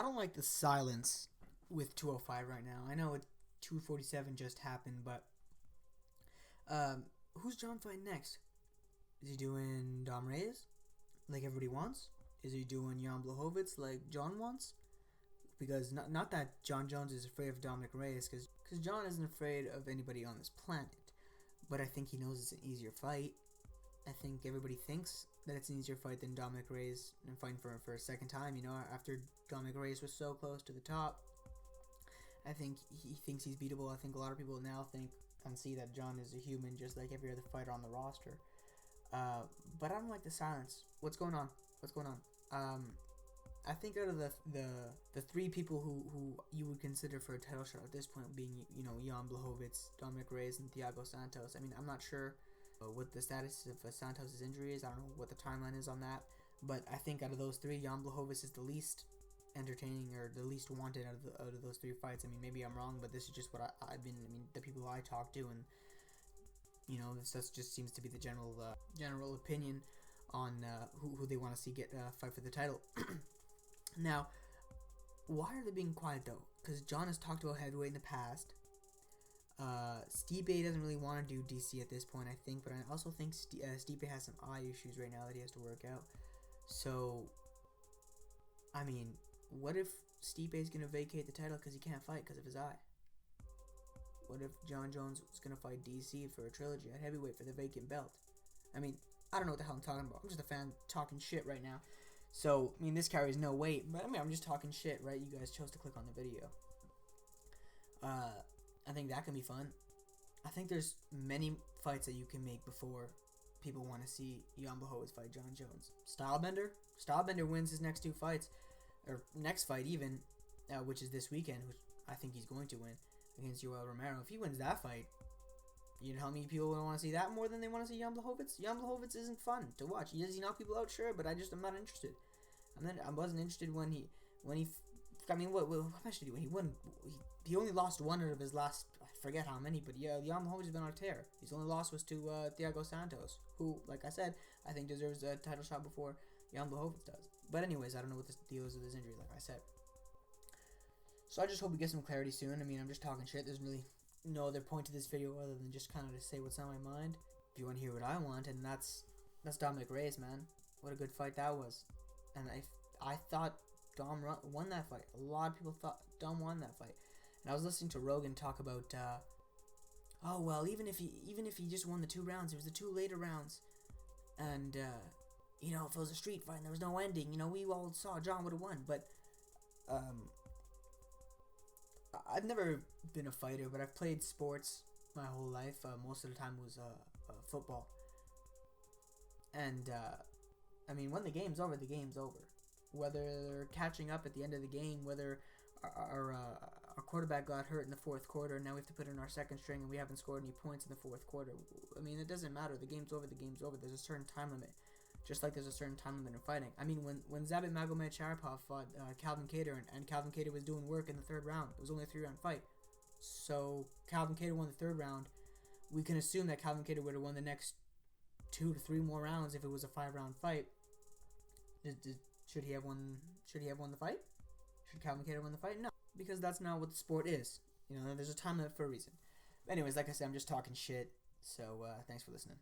I don't like the silence with 205 right now. I know 247 just happened, but who's John fighting next? Is he doing Dom Reyes like everybody wants? Is he doing Jan Blachowicz like John wants? Because not that John Jones is afraid of Dominic Reyes, because John isn't afraid of anybody on this planet. But I think he knows it's an easier fight. I think everybody thinks that it's an easier fight than Dominic Reyes and fighting for a second time. You know, after Dominic Reyes was so close to the top, I think he thinks he's beatable. I think a lot of people now think and see that John is a human just like every other fighter on the roster. But I don't like the silence. What's going on? What's going on? I think out of the three people who you would consider for a title shot at this point, being Jan Blachowicz, Dominic Reyes, and Thiago Santos. I mean, I'm not sure what the status of Santos' injury is. I don't know what the timeline is on that. But I think out of those three, Jan Blachowicz is the least entertaining or the least wanted out of those three fights. I mean, maybe I'm wrong, but this is just what I've been. I mean, the people I talk to, and this just seems to be the general opinion on who they want to see get fight for the title. Now, why are they being quiet though? Because John has talked about heavyweight in the past. Stipe doesn't really want to do DC at this point, I think, but I also think Stipe has some eye issues right now that he has to work out. So, I mean, what if Stipe is going to vacate the title because he can't fight because of his eye? What if John Jones is going to fight DC for a trilogy at heavyweight for the vacant belt? I mean, I don't know what the hell I'm talking about. I'm just a fan talking shit right now. So, I mean, this carries no weight, but I mean, I'm just talking shit, right? You guys chose to click on the video. I think that can be fun. I think there's many fights that you can make before people want to see Jan Blachowicz fight John Jones. Stylebender wins his next two fights, or next fight even, which is this weekend, which I think he's going to win against Yoel Romero. If he wins that fight, you know how many people want to see that more than they want to see Jan Blachowicz? Jan Blachowicz isn't fun to watch. Does he knock people out? Sure, but I'm not interested. I wasn't interested when he I mean, what much did he win? He won. He only lost one out of his last, I forget how many, but yeah, Jan Blachowicz has been on a tear. His only loss was to Thiago Santos, who, like I said, I think deserves a title shot before Jan Blachowicz does. But anyways, I don't know what the deal is with his injury, like I said. So I just hope we get some clarity soon. I mean, I'm just talking shit. There's really no other point to this video other than just kind of to say what's on my mind. If you want to hear what I want, and that's Dominic Reyes, man. What a good fight that was. And I thought Dom won that fight. A lot of people thought Dom won that fight. And I was listening to Rogan talk about, oh well, even if he just won the 2 rounds, it was the 2 later rounds, and if it was a street fight and there was no ending, we all saw John would have won. But I've never been a fighter, but I've played sports my whole life. Most of the time was football. And I mean, when the game's over, the game's over. Whether they're catching up at the end of the game, whether our quarterback got hurt in the 4th quarter, and now we have to put in our second string, and we haven't scored any points in the 4th quarter. I mean, it doesn't matter. The game's over. The game's over. There's a certain time limit, just like there's a certain time limit in fighting. I mean, when Zabit Magomed fought Calvin Kattar, and Calvin Kattar was doing work in the 3rd round, it was only a 3-round fight. So Calvin Kattar won the 3rd round. We can assume that Calvin Kattar would have won the next 2 to 3 more rounds if it was a 5-round fight. Should he have won the fight? Should Calvin Kattar win the fight? No, because that's not what the sport is. There's a time limit for a reason. Anyways, like I said, I'm just talking shit. So thanks for listening.